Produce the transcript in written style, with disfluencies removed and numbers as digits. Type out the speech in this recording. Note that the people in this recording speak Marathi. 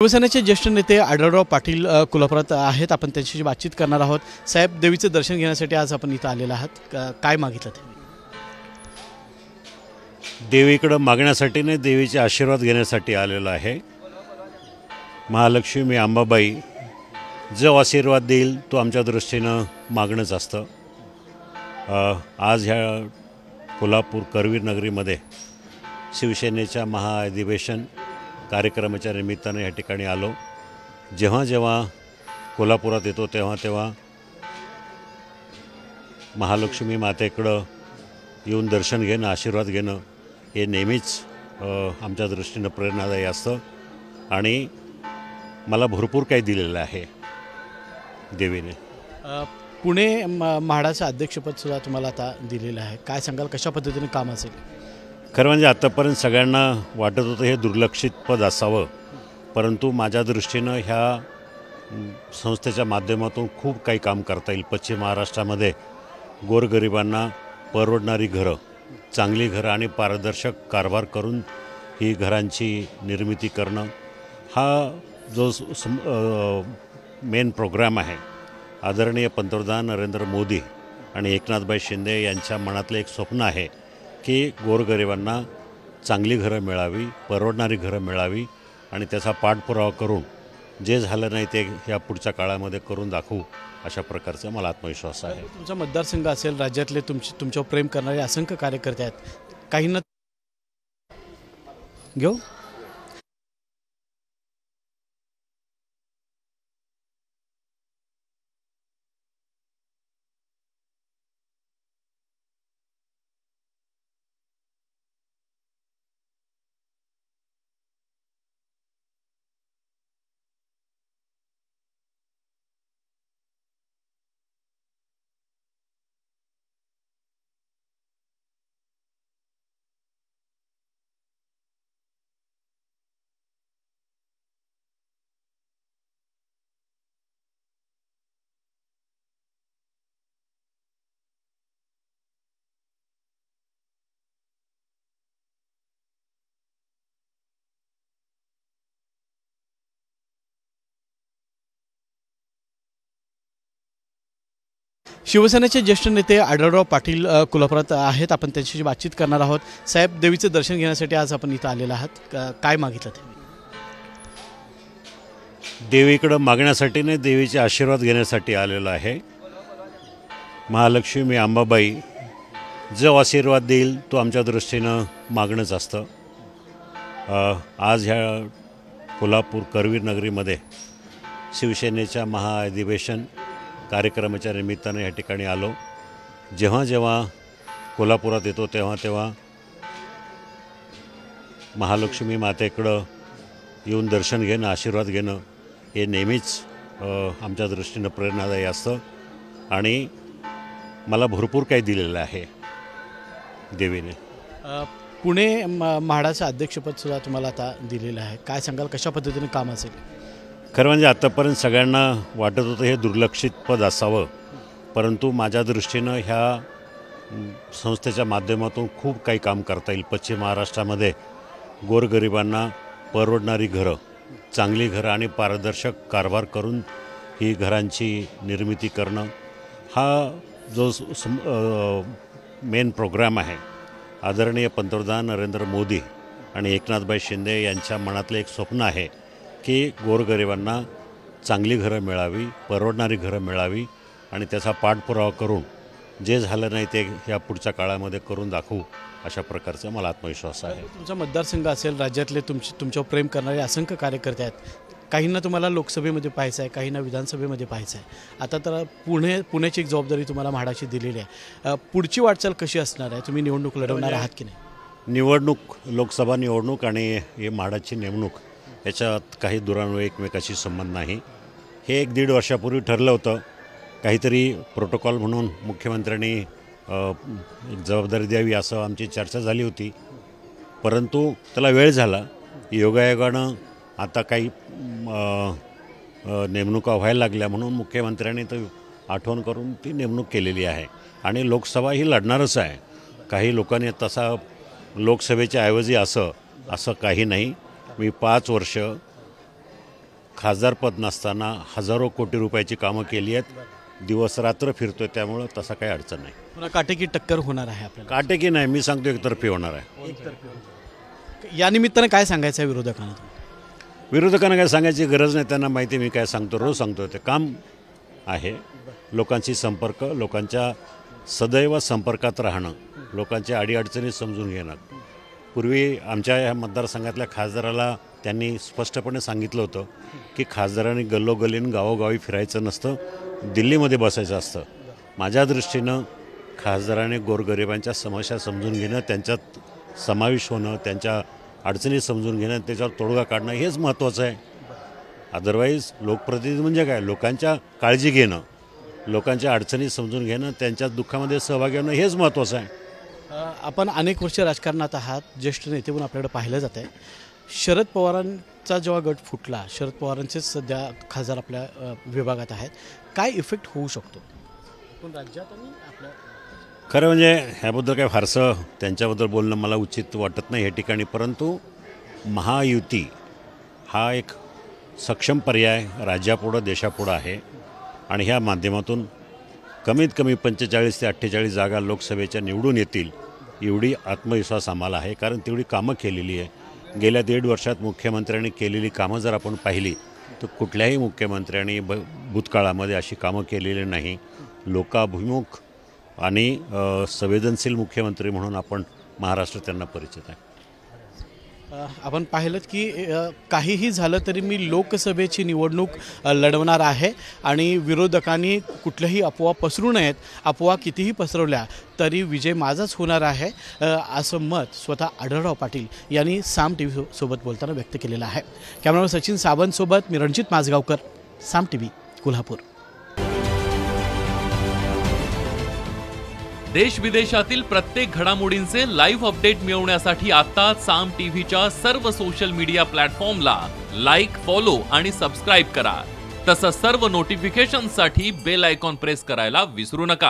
शिवसेनेचे ज्येष्ठ नेते आढळराव पाटील कोल्हापुरात आहेत। आपण त्यांच्याशी बातचीत करणार आहोत। साहेब, देवीचे दर्शन घेण्यासाठी आज आपण इथं आलेला आहात, काय मागितलं ते? देवीकडे मागण्यासाठी नाही, देवीचे आशीर्वाद घेण्यासाठी आलेलो आहे। महालक्ष्मी मी अंबाबाई जो आशीर्वाद देईल तो आमच्या दृष्टीनं मागणंच असतं। आज ह्या कोल्हापूर करवीर नगरीमध्ये शिवसेनेच्या महाअधिवेशन कार्यक्रमाच्या निमित्ताने या ठिकाणी आलो। जेव्हा जेव्हा कोल्हापुरात येतो तेव्हा महालक्ष्मी मातेकडं येऊन दर्शन घेणं, आशीर्वाद घेणं हे नेहमीच आमच्या दृष्टीनं प्रेरणादायी असतं आणि मला भरपूर काही दिलेलं आहे देवीने। पुणे म्हाडाचं अध्यक्षपदसुद्धा तुम्हाला आता दिलेलं आहे, काय सांगाल, कशा पद्धतीने काम असेल? खरं म्हणजे आतापर्यंत सगळ्यांना वाटत होतं हे दुर्लक्षित पद असावं, परंतु माझ्या दृष्टीनं ह्या संस्थेच्या माध्यमातून खूप काही काम करता येईल। पश्चिम महाराष्ट्रामध्ये गोरगरिबांना परवडणारी घरं, चांगली घरं आणि पारदर्शक कारभार करून ही घरांची निर्मिती करणं हा जो मेन प्रोग्राम आहे। आदरणीय पंतप्रधान नरेंद्र मोदी आणि एकनाथभाई शिंदे यांच्या मनातलं एक स्वप्न आहे की गोरगरिबांना चांगली घरं मिळावी, परवडणारी घरं मिळावी आणि त्याचा पाठपुरावा करून जे झालं नाही ते या पुढच्या काळामध्ये करून दाखवू, अशा प्रकारचा मला आत्मविश्वास आहे। तुमचा मतदारसंघ असेल, राज्यातले तुमच्यावर प्रेम करणारे असंख्य कार्यकर्ते आहेत, काहींना घेऊ शिवसेनेचे ज्येष्ठ नेते आढळराव पाटील कोल्हापुरात आहेत। आपण त्यांच्याशी बातचीत करणार आहोत। साहेब, देवीचे दर्शन घेण्यासाठी आज आपण इथं आलेला आहात, काय मागितलं ते? देवीकडे मागण्यासाठी नाही, देवीचे आशीर्वाद घेण्यासाठी आलेलो आहे। महालक्ष्मी मी अंबाबाई जो आशीर्वाद देईल तो आमच्या दृष्टीनं मागणंच असतं। आज ह्या कोल्हापूर करवीर नगरीमध्ये शिवसेनेच्या महाअधिवेशन कार्यक्रमाच्या निमित्ताने या ठिकाणी आलो। जेव्हा जेव्हा कोल्हापुरात येतो तेव्हा महालक्ष्मी मातेकडं येऊन दर्शन घेणं, आशीर्वाद घेणं हे नेहमीच आमच्या दृष्टीनं प्रेरणादायी असतं आणि मला भरपूर काही दिलेलं आहे देवीने। पुणे म्हाडाचं अध्यक्षपदसुद्धा तुम्हाला आता दिलेलं आहे, काय सांगाल, कशा पद्धतीने काम असेल? खरं म्हणजे आतापर्यंत सगळ्यांना वाटत होतं हे दुर्लक्षित पद असावं, परंतु माझ्या दृष्टीनं ह्या संस्थेच्या माध्यमातून खूप काही काम करता येईल। पश्चिम महाराष्ट्रामध्ये गोरगरिबांना परवडणारी घरं, चांगली घरं आणि पारदर्शक कारभार करून ही घरांची निर्मिती करणं हा जो मेन प्रोग्राम आहे। आदरणीय पंतप्रधान नरेंद्र मोदी आणि एकनाथभाई शिंदे यांच्या मनातलं एक स्वप्न आहे की गोरगरिबांना चांगली घरं मिळावी, परवडणारी घरं मिळावी आणि त्याचा पाठपुरावा करून जे झालं नाही ते या पुढच्या काळामध्ये करून दाखवू, अशा प्रकारचा मला आत्मविश्वास आहे। तुमचा मतदारसंघ असेल, राज्यातले तुमच्यावर प्रेम करणारे असंख्य कार्यकर्ते आहेत, काहींना तुम्हाला लोकसभेमध्ये पाहायचं आहे, काहींना विधानसभेमध्ये पाहायचं आहे। आता तर पुण्याची एक जबाबदारी तुम्हाला म्हाडाची दिलेली आहे, पुढची वाटचाल कशी असणार आहे? तुम्ही निवडणूक लढवणार आहात की नाही? निवडणूक, लोकसभा निवडणूक आणि हे म्हाडाची नेमणूक याच्यात काही दुरान्वये एकमेकाशी संबंध नाही। हे 1-1.5 वर्षापूर्वी ठरलं होतं, काहीतरी प्रोटोकॉल म्हणून मुख्यमंत्र्यांनी जबाबदारी द्यावी असं आमची चर्चा झाली होती, परंतु त्याला वेळ झाला। योगायोगानं आता काही नेमणुका व्हायला लागल्या म्हणून मुख्यमंत्र्यांनी तर आठवण करून ती नेमणूक केलेली आहे आणि लोकसभा ही लढणारच आहे। काही लोकांनी तसा लोकसभेच्या ऐवजी असं काही नाही। मी 5 वर्ष खासदारपद नसताना हजारो कोटी रुपयाची कामं केली आहेत, दिवस रात्र फिरतोय, त्यामुळं तसा काही अडचण नाही. पुन्हा काटेकी टक्कर होणार आहे आपल्याला. काटेकी नाही, मी सांगतो एकतर्फी होणार आहे. या निमित्तानं काय सांगायचं आहे विरोधकांना? विरोधकांना काय सांगायची गरज नाही, त्यांना माहिती मी काय सांगतो, रोज सांगतो. ते काम आहे लोकांशी संपर्क, लोकांच्या सदैव संपर्कात राहणं, लोकांच्या अडीअडचणी समजून घेणं. पूर्वी आमच्या ह्या मतदारसंघातल्या खासदाराला त्यांनी स्पष्टपणे सांगितलं होतं की खासदारांनी गल्लोगल्लीन गावोगावी फिरायचं नसतं, दिल्लीमध्ये बसायचं असतं. माझ्या दृष्टीनं खासदाराने गोरगरिबांच्या समस्या समजून घेणं, त्यांच्यात समावेश होणं, त्यांच्या अडचणी समजून घेणं, त्याच्यावर तोडगा काढणं हेच महत्त्वाचं आहे. अदरवाईज लोकप्रतिनिधी म्हणजे काय, लोकांच्या काळजी घेणं, लोकांच्या अडचणी समजून घेणं, त्यांच्या दुःखामध्ये सहभागी होणं हेच महत्त्वाचं आहे. आपण अनेक वर्ष राजकारणात आहात, ज्येष्ठ नेते म्हणून आपल्याकडे पाहिलं जात आहे. शरद पवारांचा जेव्हा गट फुटला, शरद पवारांचेच सध्या खासदार आपल्या विभागात आहेत, काय इफेक्ट होऊ शकतो पण राज्यात आणि आपल्या? खरं म्हणजे ह्याबद्दल काय फारसं त्यांच्याबद्दल बोलणं मला उचित वाटत नाही या ठिकाणी, परंतु महायुती हा एक सक्षम पर्याय राज्यापुढं देशापुढं आहे आणि ह्या माध्यमातून कमीत कमी 45 ते 48 जागा लोकसभेच्या निवडून येतील एवढी आत्मविश्वास आम्हाला आहे. कारण तेवढी कामं केलेली आहे. गेल्या 1.5 वर्षात मुख्यमंत्र्यांनी केलेली कामं जर आपण पाहिली तर कुठल्याही मुख्यमंत्र्यांनी भूतकाळामध्ये अशी कामं केलेली नाही. लोकाभिमुख आणि संवेदनशील मुख्यमंत्री म्हणून आपण महाराष्ट्र त्यांना परिचित आहे. आपण पाहिलं की काहीही झालं तरी मी लोकसभेची निवडणूक लढवणार आहे आणि विरोधकांनी कुठल्याही अफवा पसरू नयेत, अफवा कितीही पसरवल्या तरी विजय माझाच होणार आहे, असं मत स्वतः आढळराव पाटील यांनी साम टी व्ही सोबत बोलताना व्यक्त केलेलं आहे. कॅमेरामन सचिन सावंतसोबत मी रणजित माझगावकर, साम टी व्ही, कोल्हापूर. देश विदेशातील प्रत्येक घडामोडींचे लाईव्ह अपडेट मिळवण्यासाठी आता साम टीव्हीच्या सर्व सोशल मीडिया प्लॅटफॉर्मला लाईक, फॉलो आणि सबस्क्राईब करा. तसंच सर्व नोटिफिकेशनसाठी बेल आयकॉन प्रेस करायला विसरू नका.